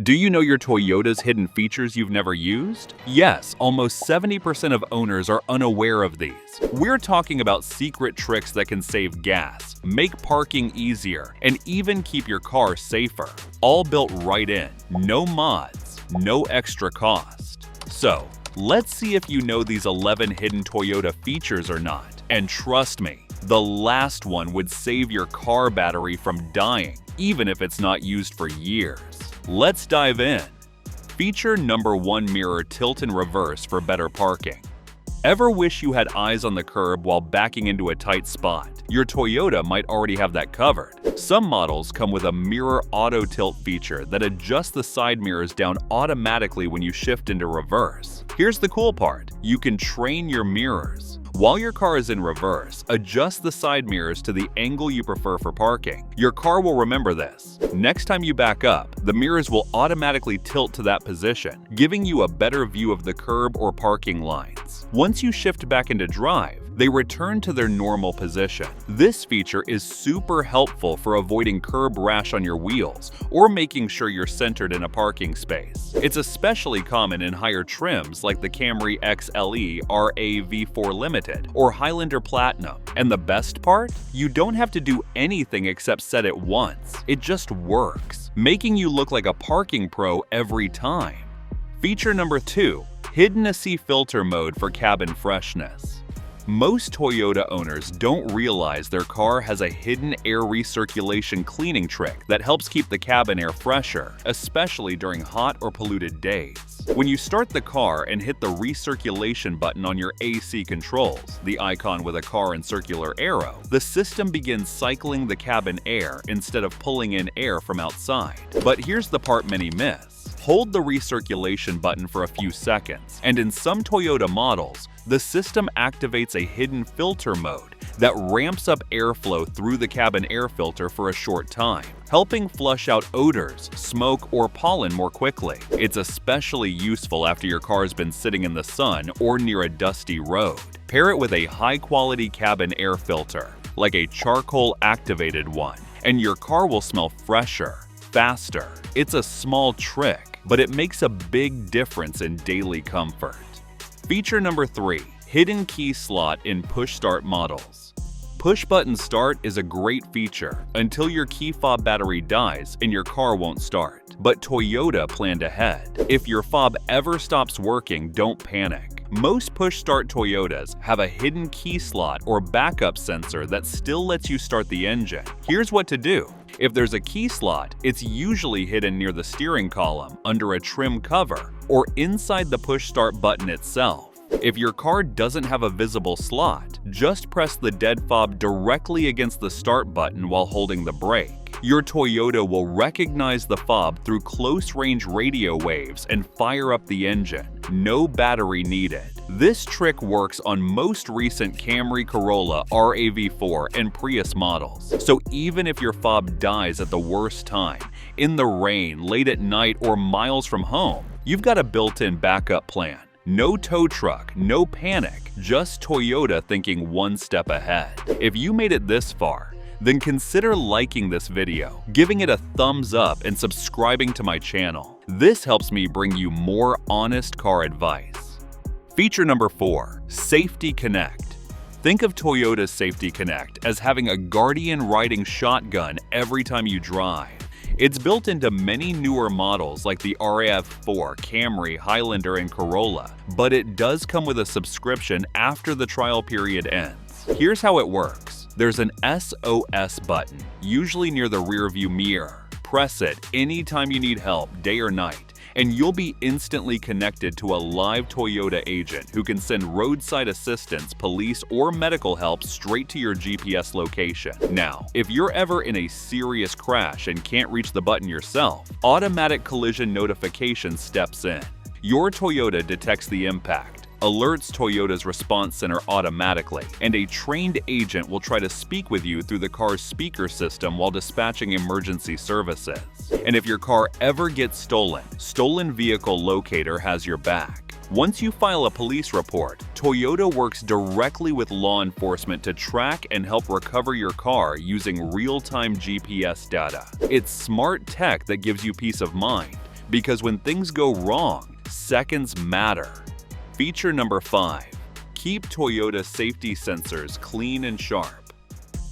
Do you know your Toyota's hidden features you've never used? Yes, almost 70% of owners are unaware of these. We're talking about secret tricks that can save gas, make parking easier, and even keep your car safer. All built right in, no mods, no extra cost. So, let's see if you know these 11 hidden Toyota features or not. And trust me, the last one would save your car battery from dying, even if it's not used for years. Let's dive in. Feature number 1: mirror tilt and reverse for better parking. Ever wish you had eyes on the curb while backing into a tight spot? Your Toyota might already have that covered. Some models come with a mirror auto tilt feature that adjusts the side mirrors down automatically when you shift into reverse. Here's the cool part: you can train your mirrors. While your car is in reverse, adjust the side mirrors to the angle you prefer for parking. Your car will remember this. Next time you back up, the mirrors will automatically tilt to that position, giving you a better view of the curb or parking lines. Once you shift back into drive, they return to their normal position. This feature is super helpful for avoiding curb rash on your wheels or making sure you're centered in a parking space. It's especially common in higher trims like the Camry XLE RAV4 Limited or Highlander Platinum. And the best part? You don't have to do anything except set it once. It just works, making you look like a parking pro every time. Feature number 2: hidden AC filter mode for cabin freshness. Most Toyota owners don't realize their car has a hidden air recirculation cleaning trick that helps keep the cabin air fresher, especially during hot or polluted days. When you start the car and hit the recirculation button on your AC controls, the icon with a car and circular arrow, the system begins cycling the cabin air instead of pulling in air from outside. But here's the part many miss. Hold the recirculation button for a few seconds, and in some Toyota models, the system activates a hidden filter mode that ramps up airflow through the cabin air filter for a short time, helping flush out odors, smoke, or pollen more quickly. It's especially useful after your car's been sitting in the sun or near a dusty road. Pair it with a high-quality cabin air filter, like a charcoal-activated one, and your car will smell fresher, faster. It's a small trick, but it makes a big difference in daily comfort. Feature number 3: hidden key slot in push-start models. Push-button start is a great feature until your key fob battery dies and your car won't start. But Toyota planned ahead. If your fob ever stops working, don't panic. Most push-start Toyotas have a hidden key slot or backup sensor that still lets you start the engine. Here's what to do. If there's a key slot, it's usually hidden near the steering column, under a trim cover, or inside the push-start button itself. If your car doesn't have a visible slot, just press the dead fob directly against the start button while holding the brake. Your Toyota will recognize the fob through close-range radio waves and fire up the engine. No battery needed. This trick works on most recent Camry, Corolla, RAV4, and Prius models. So even if your fob dies at the worst time, in the rain, late at night, or miles from home, you've got a built-in backup plan. No tow truck, no panic, just Toyota thinking one step ahead. If you made it this far, then consider liking this video, giving it a thumbs up, and subscribing to my channel. This helps me bring you more honest car advice. Feature number 4: Safety Connect. Think of Toyota's Safety Connect as having a guardian riding shotgun every time you drive. It's built into many newer models like the RAV4, Camry, Highlander, and Corolla, but it does come with a subscription after the trial period ends. Here's how it works. There's an SOS button, usually near the rearview mirror. Press it anytime you need help, day or night, and you'll be instantly connected to a live Toyota agent who can send roadside assistance, police, or medical help straight to your GPS location. Now, if you're ever in a serious crash and can't reach the button yourself, automatic collision notification steps in. Your Toyota detects the impact, alerts Toyota's response center automatically, and a trained agent will try to speak with you through the car's speaker system while dispatching emergency services. And if your car ever gets stolen, Stolen Vehicle Locator has your back. Once you file a police report, Toyota works directly with law enforcement to track and help recover your car using real-time GPS data. It's smart tech that gives you peace of mind, because when things go wrong, seconds matter. Feature number 5. Keep Toyota safety sensors clean and sharp.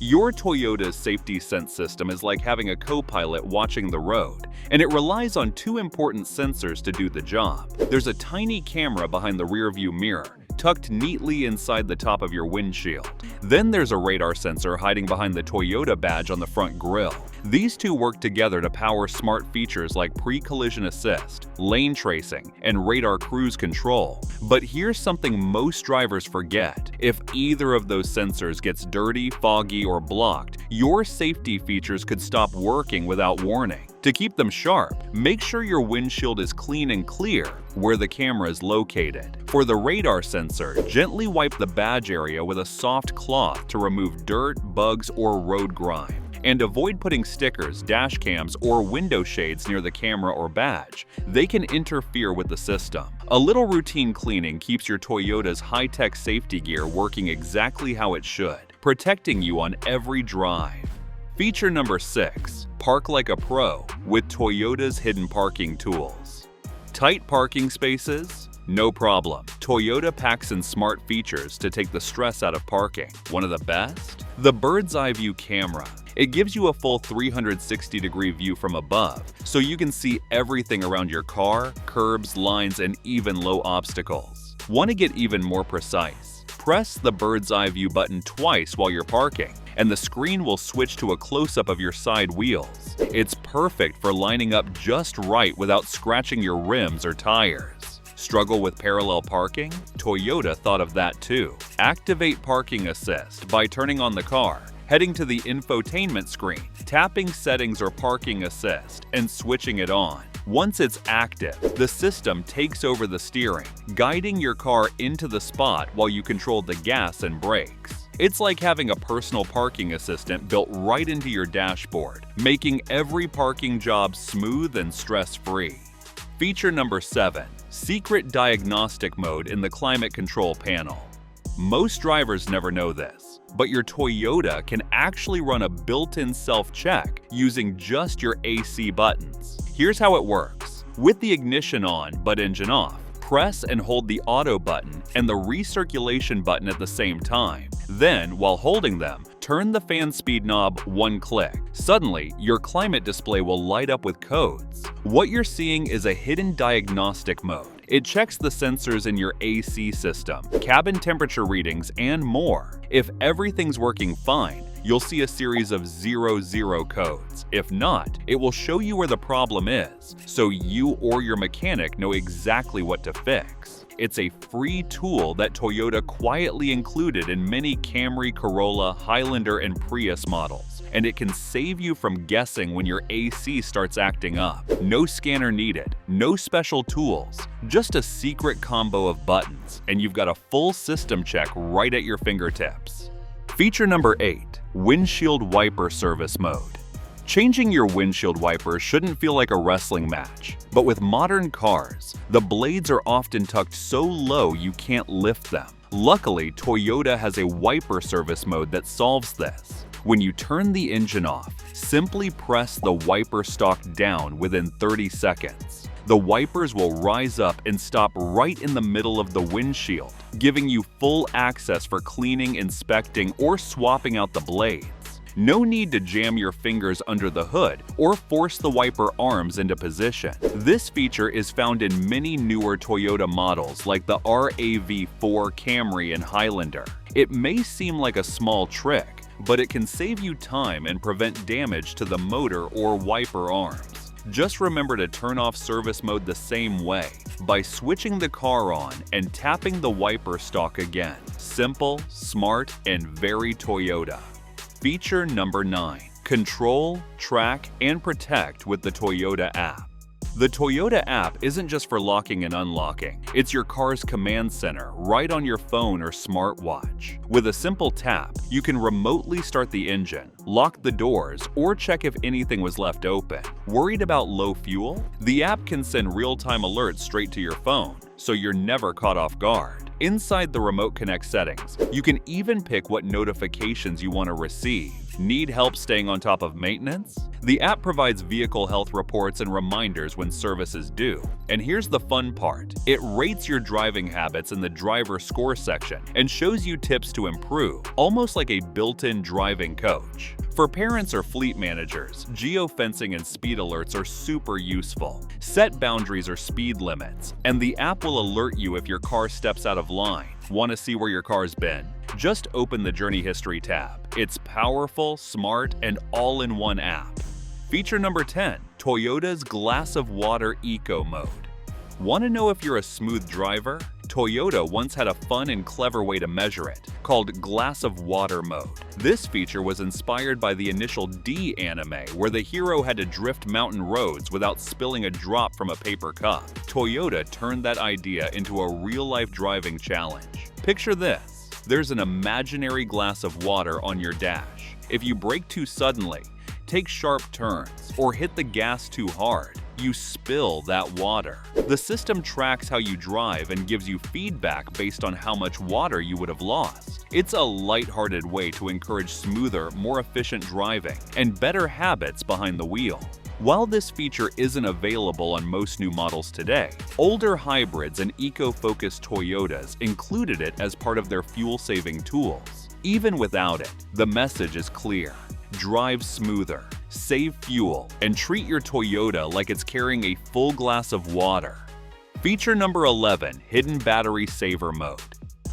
Your Toyota's safety sense system is like having a co-pilot watching the road, and it relies on 2 important sensors to do the job. There's a tiny camera behind the rearview mirror, tucked neatly inside the top of your windshield. Then there's a radar sensor hiding behind the Toyota badge on the front grille. These 2 work together to power smart features like pre-collision assist, lane tracing, and radar cruise control. But here's something most drivers forget. If either of those sensors gets dirty, foggy, or blocked, your safety features could stop working without warning. To keep them sharp, make sure your windshield is clean and clear where the camera is located. For the radar sensor, gently wipe the badge area with a soft cloth to remove dirt, bugs, or road grime. And avoid putting stickers, dash cams, or window shades near the camera or badge. They can interfere with the system. A little routine cleaning keeps your Toyota's high-tech safety gear working exactly how it should, protecting you on every drive. Feature number 6. Park like a pro with Toyota's hidden parking tools. Tight parking spaces? No problem. Toyota packs in smart features to take the stress out of parking. One of the best? The bird's eye view camera. It gives you a full 360-degree view from above, so you can see everything around your car, curbs, lines, and even low obstacles. Want to get even more precise? Press the bird's eye view button twice while you're parking, and the screen will switch to a close-up of your side wheels. It's perfect for lining up just right without scratching your rims or tires. Struggle with parallel parking? Toyota thought of that too. Activate Parking Assist by turning on the car, heading to the infotainment screen, tapping Settings or Parking Assist, and switching it on. Once it's active, the system takes over the steering, guiding your car into the spot while you control the gas and brakes. It's like having a personal parking assistant built right into your dashboard, making every parking job smooth and stress-free. Feature number 7. Secret diagnostic mode in the climate control panel. Most drivers never know this, but your Toyota can actually run a built-in self-check using just your AC buttons. Here's how it works. With the ignition on but engine off, press and hold the auto button and the recirculation button at the same time. Then, while holding them, turn the fan speed knob 1 click. Suddenly, your climate display will light up with codes. What you're seeing is a hidden diagnostic mode. It checks the sensors in your AC system, cabin temperature readings, and more. If everything's working fine, you'll see a series of 00 codes. If not, it will show you where the problem is, so you or your mechanic know exactly what to fix. It's a free tool that Toyota quietly included in many Camry, Corolla, Highlander, and Prius models, and it can save you from guessing when your AC starts acting up. No scanner needed, no special tools, just a secret combo of buttons, and you've got a full system check right at your fingertips. Feature number 8. Windshield Wiper Service Mode. Changing your windshield wiper shouldn't feel like a wrestling match, but with modern cars, the blades are often tucked so low you can't lift them. Luckily, Toyota has a wiper service mode that solves this. When you turn the engine off, simply press the wiper stalk down within 30 seconds. The wipers will rise up and stop right in the middle of the windshield, giving you full access for cleaning, inspecting, or swapping out the blades. No need to jam your fingers under the hood or force the wiper arms into position. This feature is found in many newer Toyota models like the RAV4 Camry and Highlander. It may seem like a small trick, but it can save you time and prevent damage to the motor or wiper arms. Just remember to turn off service mode the same way, by switching the car on and tapping the wiper stalk again. Simple, smart, and very Toyota. Feature number 9. Control, track, and protect with the Toyota app. The Toyota app isn't just for locking and unlocking. It's your car's command center right on your phone or smartwatch. With a simple tap, you can remotely start the engine, lock the doors, or check if anything was left open. Worried about low fuel? The app can send real-time alerts straight to your phone, so you're never caught off guard. Inside the Remote Connect settings, you can even pick what notifications you want to receive. Need help staying on top of maintenance? The app provides vehicle health reports and reminders when service is due. And here's the fun part. It rates your driving habits in the driver score section and shows you tips to improve, almost like a built-in driving coach. For parents or fleet managers, geofencing and speed alerts are super useful. Set boundaries or speed limits, and the app will alert you if your car steps out of line. Want to see where your car's been? Just open the Journey History tab. It's powerful, smart, and all-in-one app. Feature number 10, Toyota's Glass of Water Eco Mode. Want to know if you're a smooth driver? Toyota once had a fun and clever way to measure it, called Glass of Water Mode. This feature was inspired by the Initial D anime, where the hero had to drift mountain roads without spilling a drop from a paper cup. Toyota turned that idea into a real-life driving challenge. Picture this. There's an imaginary glass of water on your dash. If you brake too suddenly, take sharp turns, or hit the gas too hard, you spill that water. The system tracks how you drive and gives you feedback based on how much water you would have lost. It's a lighthearted way to encourage smoother, more efficient driving and better habits behind the wheel. While this feature isn't available on most new models today, older hybrids and eco-focused Toyotas included it as part of their fuel-saving tools. Even without it, the message is clear. Drive smoother, save fuel, and treat your Toyota like it's carrying a full glass of water. Feature number 11, Hidden Battery Saver Mode.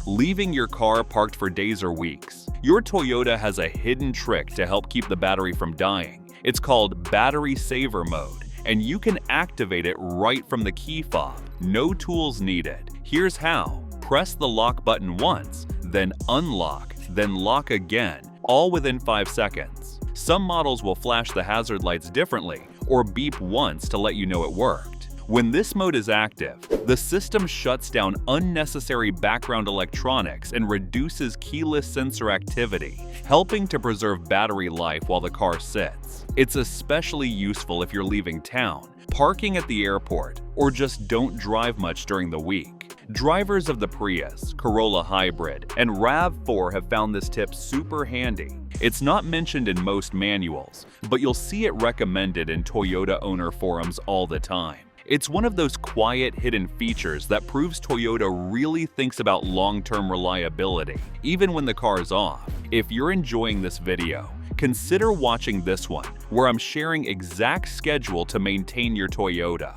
Leaving your car parked for days or weeks. Your Toyota has a hidden trick to help keep the battery from dying. It's called Battery Saver Mode, and you can activate it right from the key fob. No tools needed. Here's how. Press the lock button once, then unlock, then lock again, all within 5 seconds. Some models will flash the hazard lights differently or beep once to let you know it worked. When this mode is active, the system shuts down unnecessary background electronics and reduces keyless sensor activity, helping to preserve battery life while the car sits. It's especially useful if you're leaving town, parking at the airport, or just don't drive much during the week. Drivers of the Prius, Corolla Hybrid, and RAV4 have found this tip super handy. It's not mentioned in most manuals, but you'll see it recommended in Toyota owner forums all the time. It's one of those quiet, hidden features that proves Toyota really thinks about long-term reliability, even when the car's off. If you're enjoying this video, consider watching this one, where I'm sharing exact schedule to maintain your Toyota.